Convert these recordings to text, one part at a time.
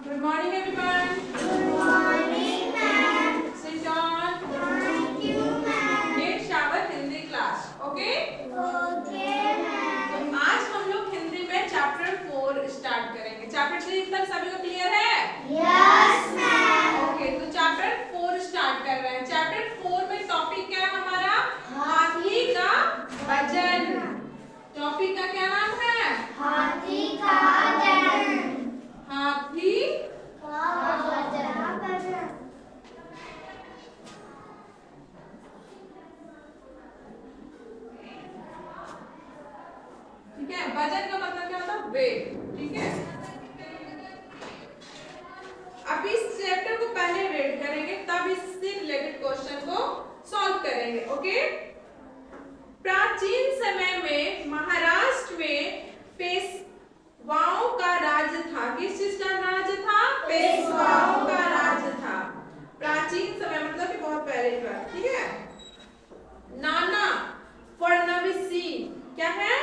Good morning, everyone. Good morning, ma'am. Sit down. Thank you, ma'am. It's our Hindi class. Okay? Okay, ma'am. तो आज हम लोग हिंदी में chapter 4 start करेंगे. Chapter 3 तक सभी को क्लियर है? Yes, ma'am. Okay, तो चैप्टर 4 स्टार्ट कर रहे हैं. चैप्टर 4 में टॉपिक क्या है हमारा? हाथी का वजन. टॉपिक का क्या नाम है? हाथी का वजन. हाथी ठीक है. वजन का मतलब क्या होता है? वेट. ठीक है. अब इस चैप्टर को पहले रीड करेंगे, तब इससे रिलेटेड क्वेश्चन को सॉल्व करेंगे. ओके. प्राचीन समय में महाराष्ट्र में पेशवाओं का राज था. किस चीज का राज था? पेशवाओं का राज था. प्राचीन समय मतलब कि बहुत पहले की बात. ठीक है. नाना फडणवीस क्या है?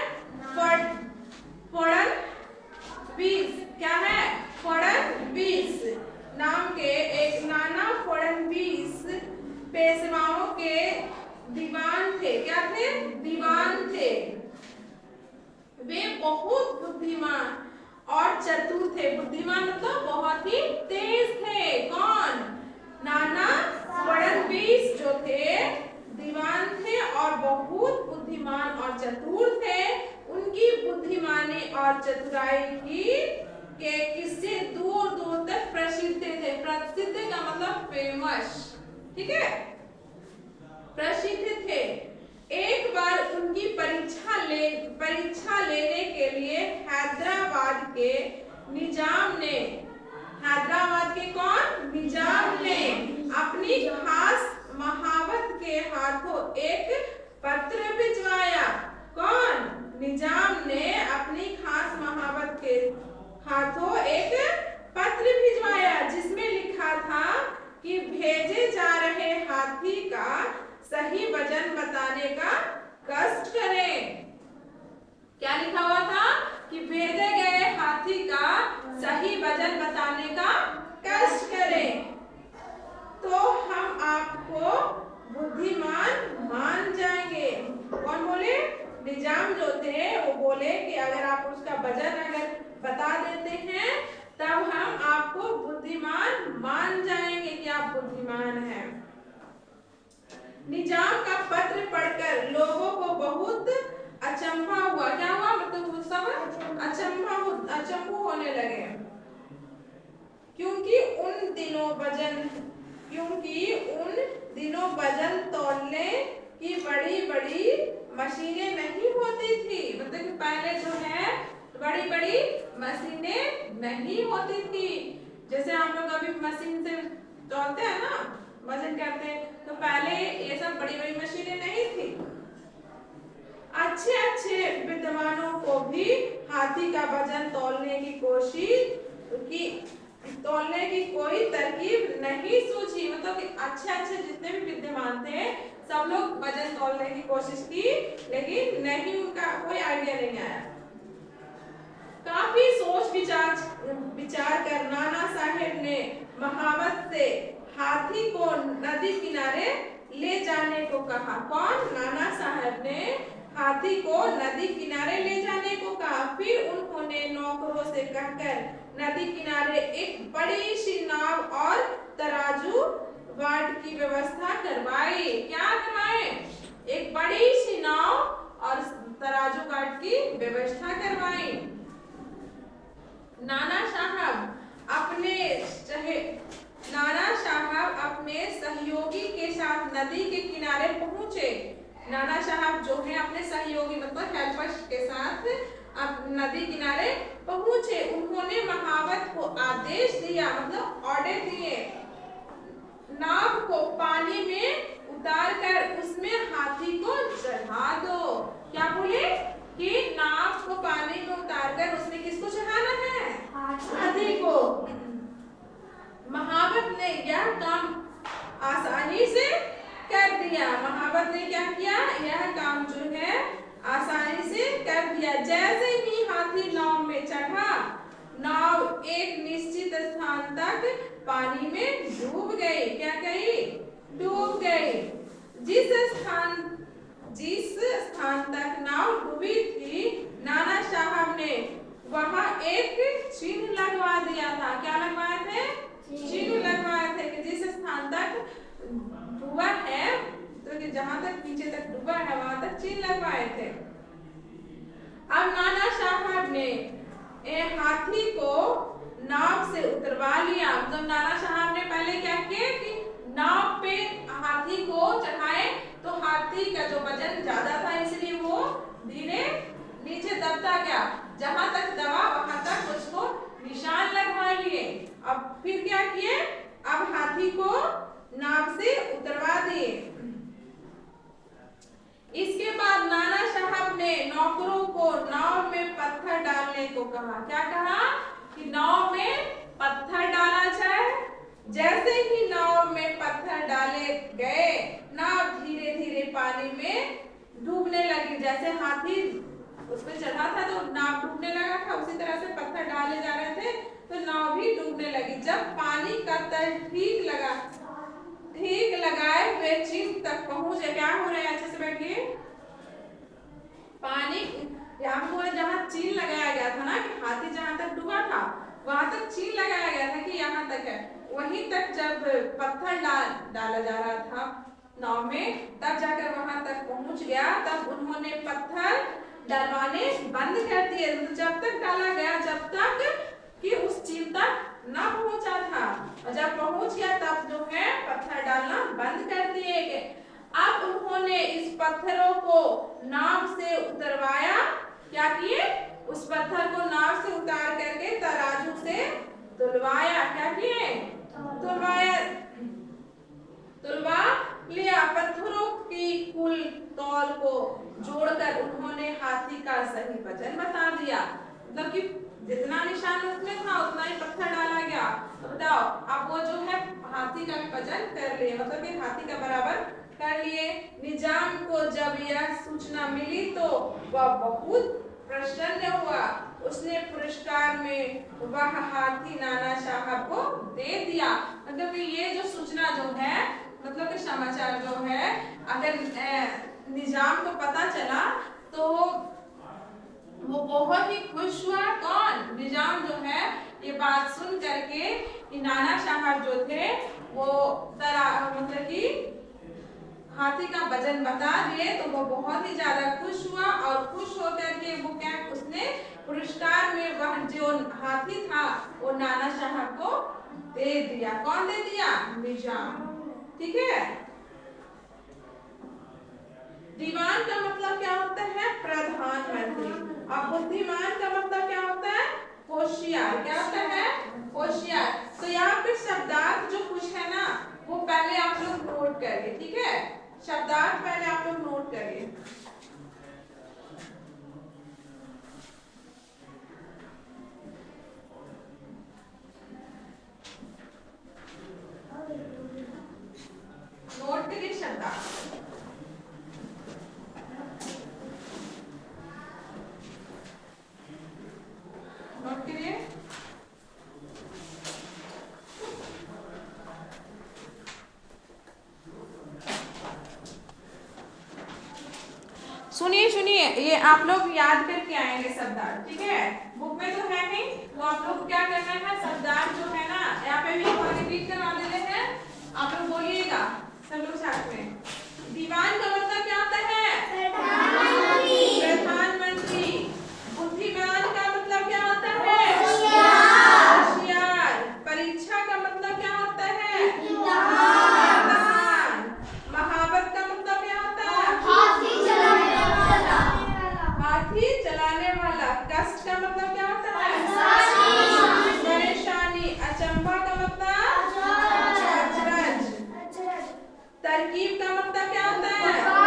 फडणवीस क्या है? फडणवीस नाम के एक नाना फडणवीस पेशवाओं के दीवान थे. क्या थे? दीवान थे. वे बहुत बुद्धिमान और चतुर थे. बुद्धिमान मतलब बहुत ही तेज थे. कौन? नाना फडणवीस जो थे दीवान थे और बहुत बुद्धिमान और चतुर थे. उनकी बुद्धिमानी और चतुराई की के किस्से दूर दूर तक प्रसिद्ध थे. प्रसिद्ध का मतलब फेमस. ठीक है. प्रसिद्ध थे. एक बार उनकी परीक्षा लेने के लिए हैदराबाद के निजाम ने, हैदराबाद के कौन? निजाम ने अपनी खास महावत के हाथों एक पत्र भिजवाया. कौन? निजाम ने अपनी खास महावत के हाथों एक पत्र भिजवाया जिसमें लिखा था कि भेजे जा रहे हाथी का सही वजन बताने का कष्ट करें. क्या लिखा हुआ था? कि भेजे गए हाथी का सही वजन बताने का कष्ट करें. तो हम आपको बुद्धिमान मान जाएंगे. कौन बोले? निजाम जो थे वो बोले कि अगर आप उसका वजन अगर बता देते हैं तब हम आपको बुद्धिमान मान जाएंगे कि आप बुद्धिमान हैं. निजाम का पत्र पढ़कर लोगों को बहुत अचंभा हुआ. क्या हुआ? मतलब सब अचंभू होने लगे. क्योंकि उन दिनों वजन तौलने की बड़ी बड़ी मशीनें नहीं होती थी. मतलब कि पहले जो है बड़ी बड़ी मशीनें नहीं होती थी. जैसे हम लोग अभी मशीन से तौलते हैं ना, वजन करते हैं, तो पहले ये सब बड़ी बड़ी मशीनें नहीं थी. अच्छे अच्छे विद्वानों को भी हाथी का वजन तौलने की कोई तरकीब नहीं सूझी. मतलब कि अच्छे जितने भी विद्वान थे सब लोग वजन तौलने की कोशिश की, लेकिन नहीं, उनका कोई आइडिया नहीं आया. काफी सोच विचार कर नाना साहेब ने महावत से हाथी को नदी किनारे ले जाने को कहा. कौन? नाना साहब ने हाथी को नदी किनारे ले जाने को कहा. फिर उन्होंने नौकरों से कहकर नदी किनारे एक बड़ी सी नाव और तराजू वाट की व्यवस्था करवाई. क्या करवाए? एक बड़ी सी नाव और तराजू काट की व्यवस्था करवाई. नाना साहब अपने सहयोगी के साथ नदी के किनारे पहुंचे. नाना साहब जो है अपने सहयोगी मतलब हेल्पर्स के साथ अब नदी किनारे पहुंचे. उन्होंने महावत को आदेश दिया, मतलब ऑर्डर दिए, नाव को पानी में उतारकर उसमें हाथी को चढ़ा दो. क्या बोले? कि नाव को पानी में उतारकर उसमें किसको चढ़ाना है? हाथी को. महावत ने यह काम आसानी से कर दिया. महावत ने क्या किया? यह काम जो है आसानी से कर दिया. जैसे ही हाथी नाव में चढ़ा, नाव एक निश्चित स्थान तक पानी में डूब गई। क्या कही? डूब गई। जिस स्थान तक नाव डूबी थी, नाना साहब ने वहां एक चिन्ह लगवा दिया था। क्या लगवाए थे? चिन्ह लगवाए थे कि जिस स्थान तक डूबा है, तो कि जहां तक नीचे तक डूबा है वहां तक चिन्ह लगवाए थे। अब नाना साहब ने हाथी को नाव से उतरवा लिया। मतलब नाना साहब ने पहले क्या किया कि नाव पे हाथी को चढ़ाए, तो हाथी का जो वजन ज्यादा था इसलिए वो धीरे नीचे दबता गया। जहां तक दबा वहां तक उसको निशान लगवा लिए। अब फिर क्या किए? अब हाथी को नाव से उतरवा दिए। इसके बाद नाना साहब ने नौकरों को नाव में पत्थर डालने को कहा। क्या कहा? कि नाव में पत्थर डाला जाए। जैसे ही नाव में पत्थर डाले गए, नाव धीरे धीरे पानी में डूबने लगी। जैसे हाथी उस पर चढ़ा था तो नाव डूबने लगा था, उसी तरह से पत्थर डाले जा रहे थे तो नाव भी डूबने लगी। जब पानी का तल ठीक लगाए हुए चिन्ह तक पहुंचे। क्या हो रहा है? अच्छे से बैठिए। पानी यहाँ जहाँ चिन्ह लगाया गया था ना कि हाथी जहाँ तक डूबा था वहां तक चिन्ह लगाया गया था कि यहाँ तक है, वहीं तक जब पत्थर डाला जा रहा था नाव में, तब जाकर वहां तक पहुंच गया। तब उन्होंने पत्थर डलवाने बंद कर दिए। जब तक डाला गया जब तक कि उस चिन्ह तक ना पहुंचा था, और जब पहुंच गया तब जो है पत्थर डालना बंद कर दिए गए। अब उन्होंने इस पत्थरों को नाव से उतरवाया। क्या किए? उस पत्थर को नाव से उतार करके तराजू से तुलवाया। क्या किए? तुलवा लिया। पत्थरों की कुल तौल को जोड़कर उन्होंने हाथी का सही वजन बता दिया। मतलब कि जितना निशान उसमें था उतना ही पत्थर डाला गया। तो बताओ, अब वो जो है हाथी का वजन कर लिए, मतलब कि हाथी का बराबर कर लिए। निजाम को जब यह सूचना मिली तो वह बहुत प्रसन्न हुआ। उसने पुरस्कार में वह हाथी नाना साहब को दे दिया। मतलब कि ये जो सूचना जो है, मतलब कि समाचार जो है, अगर निजाम को पता चला तो वो बहुत ही खुश हुआ। कौन? निजाम जो है ये बात सुन करके कि नाना साहब जो थे वो मतलब कि हाथी का वजन बता दिए, तो वो बहुत ही ज्यादा खुश हुआ। और खुश होकर के वो क्या, उसने पुरस्कार में वह जो हाथी था वो नाना साहब को दे दिया। कौन दे दिया? निजाम। ठीक है। दीवान का मतलब क्या होता है? प्रधानमंत्री। और बुद्धिमान का मतलब क्या होता है? होशियार। क्या होता है? होशियार। तो यहाँ पे शब्दार्थ जो कुछ है ना, वो पहले आप लोग नोट करिए। ठीक है, शब्दार्थ पहले आप लोग नोट करिए। नोट करिए शब्दार्थ। नोट करिए। सुनिए सुनिए, ये आप लोग याद करके आएंगे शब्दार्थ। ठीक है, बुक में तो है नहीं, तो आप लोग क्या करना है, शब्दार्थ जो है ना यहाँ पे भी रिपीट करवा देते हैं। आप लोग बोलिएगा सब लोग साथ में। दीवान का मतलब क्या होता है? प्रधानमंत्री। बुद्धिमान का मतलब क्या होता है? होशियार। परीक्षा का मतलब क्या होता है? इम्तिहान। महावत का मतलब क्या होता है? हाथी चलाने वाला। कष्ट का मतलब क्या होता है? परेशानी। अचंभा का मतलब? अचरज। तरकीब का मतलब क्या होता है?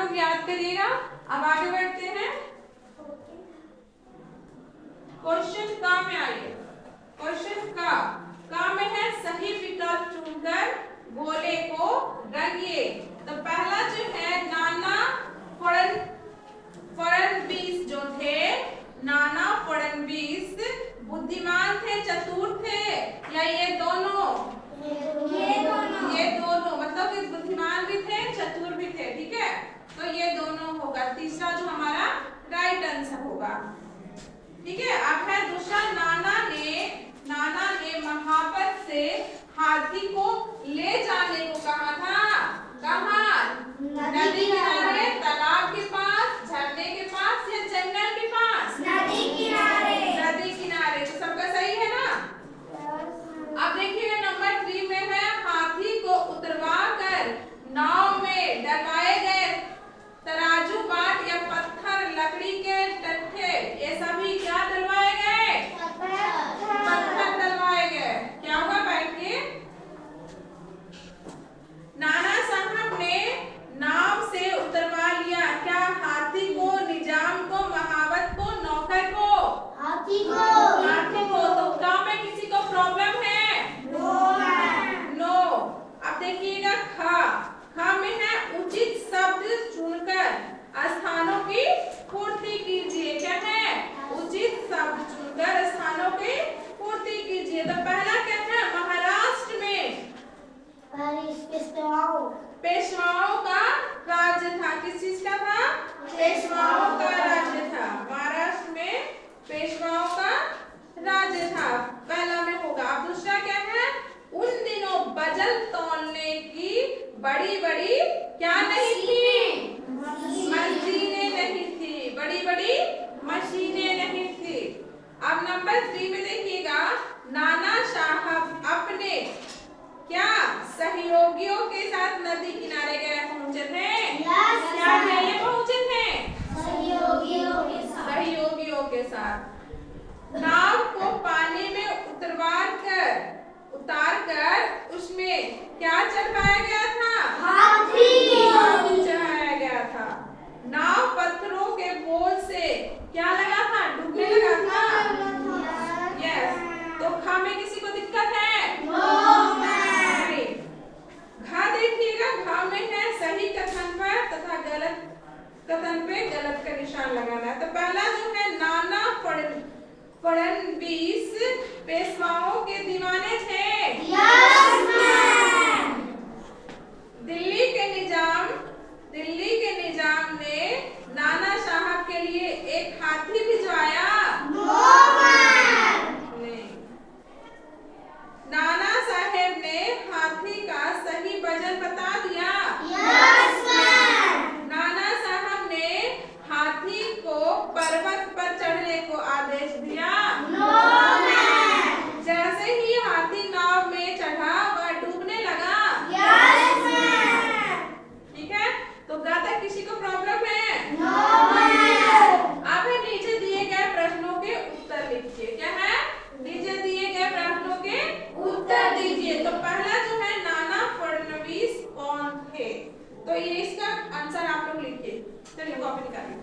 सब याद करिएगा। अब आगे बढ़ते हैं। क्वेश्चन का में आइए। क्वेश्चन का में है सही विकल्प चुनकर गोले को रंगिए। तो पहला जो है नाना फडणवीस जो थे, नाना फडणवीस बुद्धिमान थे, चतुर थे, या ये दोनों मतलब कि बुद्धिमान भी थे, चतुर भी थे। ठीक है, तो ये दोनों होगा। तीसरा जो हमारा राइट आंसर होगा। ठीक है, अब है दूसरा, नाना ने महाबत से हाथी को ले जाने को कहा था। कहाँ? नदी किनारे, तालाब के पास, झरने के पास, या जंगल के पास? नदी किनारे। नदी किनारे। तो सबका सही है ना। अब देखिएगा नंबर 3 में है हाथी को उतरवा कर नाव में डलवाए गए तराजू, बाट या पत्थर, लकड़ी के टट्टे, ये सभी क्या डलवाए गए? पत्थर डलवाए गए। क्या हुआ? बैठिए। नाना साहब ने नाव से उतरवा लिया क्या? हाथी को, निजाम को, महावत को, नौकर को? हाथी को। तो क्या में किसी को प्रॉब्लम है? नो। अब देखिएगा खा में है उचित शब्द चुनकर स्थानों की पूर्ति कीजिए। क्या है? उचित शब्द चुनकर स्थानों की पूर्ति कीजिए। तो पहला क्या है? महाराष्ट्र में पेशवाओं का राज्य था। किस चीज का था? पेशवाओं का राज्य था। महाराष्ट्र में पेशवाओं का राज्य था, पहला में होगा। अब दूसरा क्या है? उन दिनों बजल तौलने की बड़ी बड़ी क्या नहीं थी? मशीनें नहीं थी। बड़ी बड़ी मशीनें नहीं थी। अब नंबर 3 में देखिएगा, नाना साहब अपने क्या सहयोगियों के साथ नदी किनारे गए पहुंचे थे? क्या है ये? पहुंचे थे सहयोगियों के साथ। नाव को पानी में उतार कर उसमें क्या चढ़ाया गया था? हाथी चढ़ाया गया था। नाव पत्थरों के बोझ से क्या लगा था? डूबने लगा था। यस। तो खा में किसी को दिक्कत है? घा देखिएगा, घा में है सही कथन पर तथा गलत कथन पे गलत का निशान लगाना है। तो पहला जो है, नाना फडणवीस पेशवाओं के दीवाने थे। दिल्ली के निजाम ने नाना साहब के लिए एक हाथी भिजवाया। नहीं। नाना साहेब ने हाथी का सही वजन बता दिया। नाना साहब ने हाथी को पर्वत पर चढ़ने को आदेश दिया। जैसे ही हाथी नाव में चढ़ा वह डूबने लगा। ठीक है, तो गा तक किसी को प्रॉब्लम है? अब नीचे दिए गए प्रश्नों के उत्तर लिखिए। क्या है? नीचे दिए गए प्रश्नों के उत्तर दीजिए। तो पहला जो है, नाना फडणवीस कौन थे? तो ये इसका आंसर आप लोग लिखिए। चलिए कॉपी निकालिए।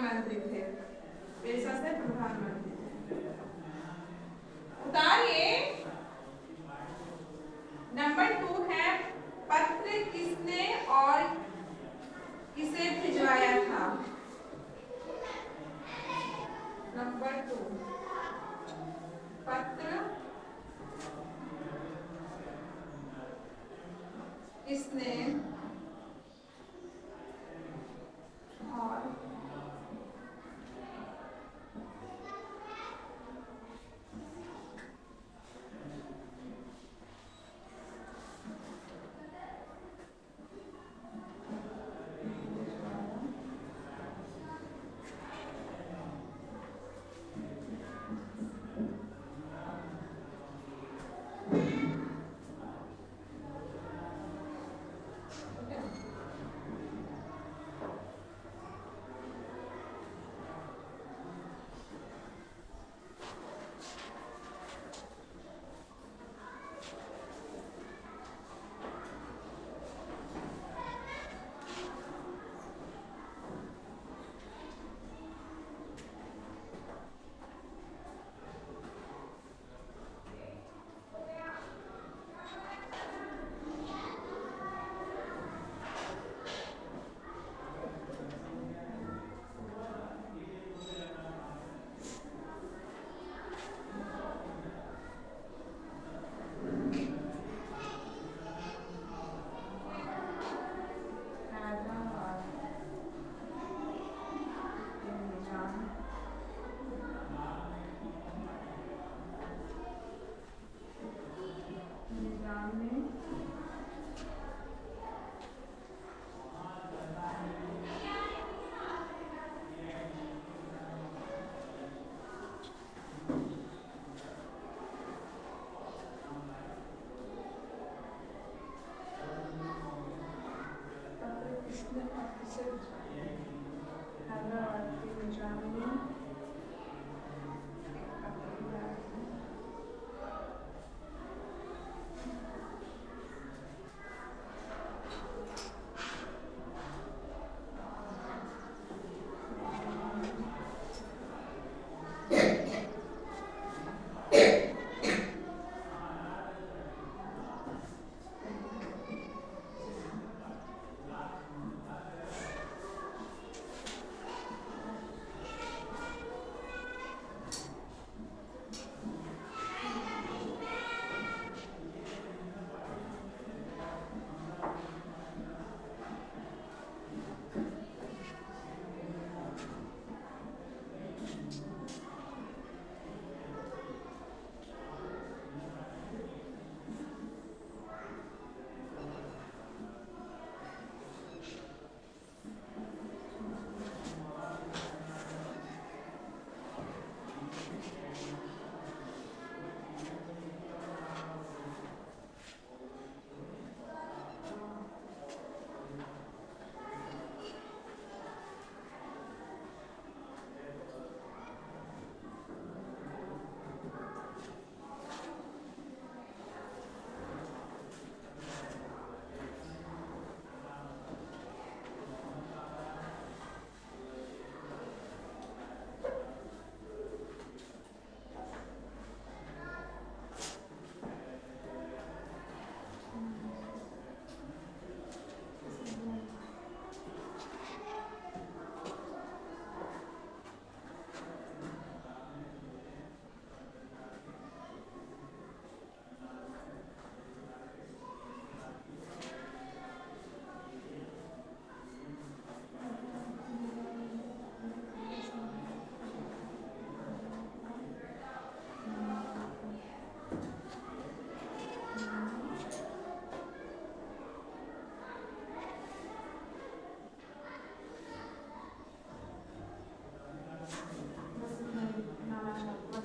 प्रधानमंत्री थे, पेशा से प्रधानमंत्री थे। उतारिए। नंबर 2 है पत्र किसने और किसे भिजवाया था। नंबर 2 पत्र किसने और हैदराबाद के निजाम ने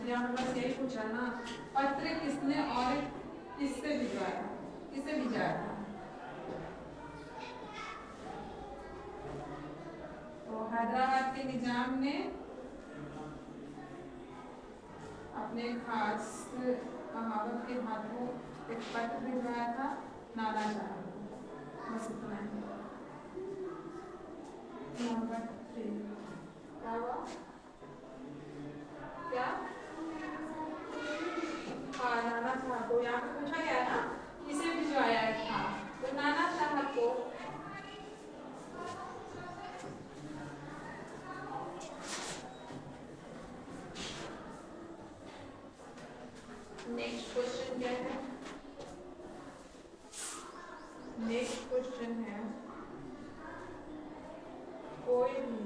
यहाँ पर बस यही पूछा ना, पत्र किसने और किससे भिजवाया, किसे भिजवाया था। तो हैदराबाद के निजाम ने अपने खास महावत के हाथों एक पत्र भिजवाया था नाना शाह को। बस इतना ही। नंबर 3 क्या हुआ? क्या? हाँ, नाना साहब को यहाँ पे पूछा गया ना किसे भिजवाया था, तो नाना साहब को। नेक्स्ट क्वेश्चन क्या है? नेक्स्ट क्वेश्चन है कोई भी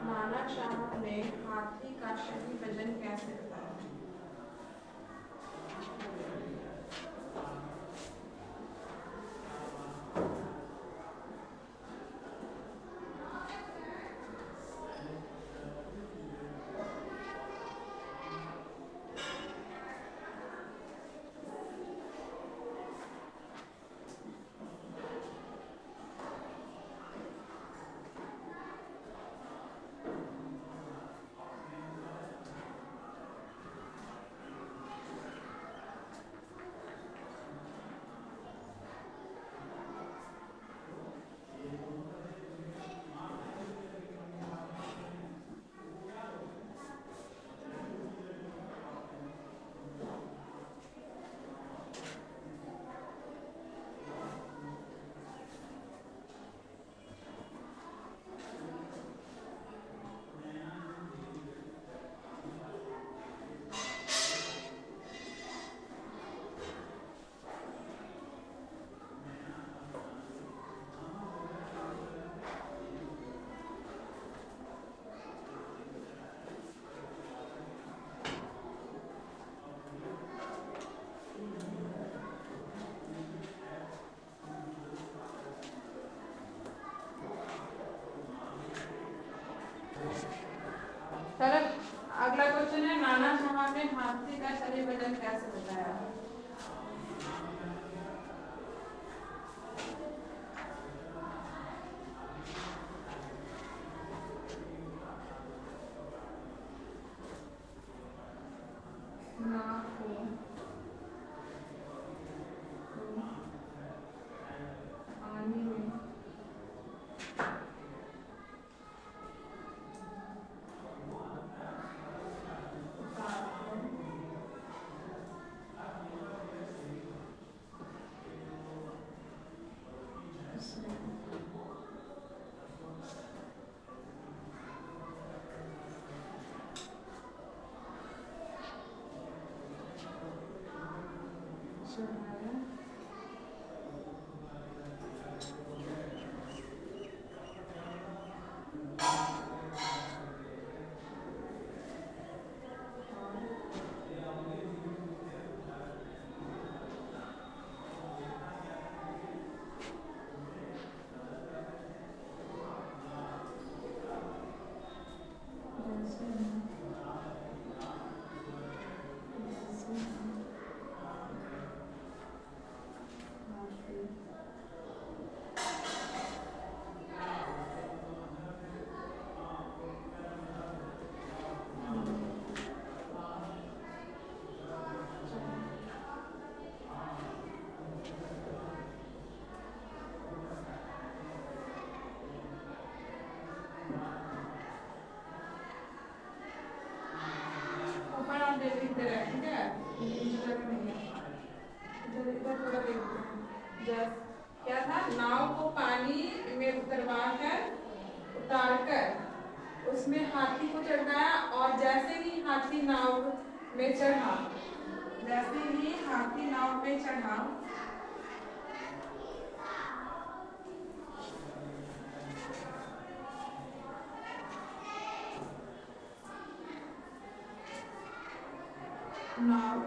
नाना साहब ने हाथी का सही वजन कैसे बताया? सर अगला क्वेश्चन है नाना साहब ने हाथी का सही वजन कैसे बताया? ना चढ़ाया। ऊपर आप देख लिखते रहे, ठीक है? इस जगह नहीं है। इधर थोड़ा देखते हैं। जस्ट क्या था, नाव को पानी में उतारकर उसमें हाथी को चढ़ाया, और जैसे ही हाथी नाव में चढ़ा, नाव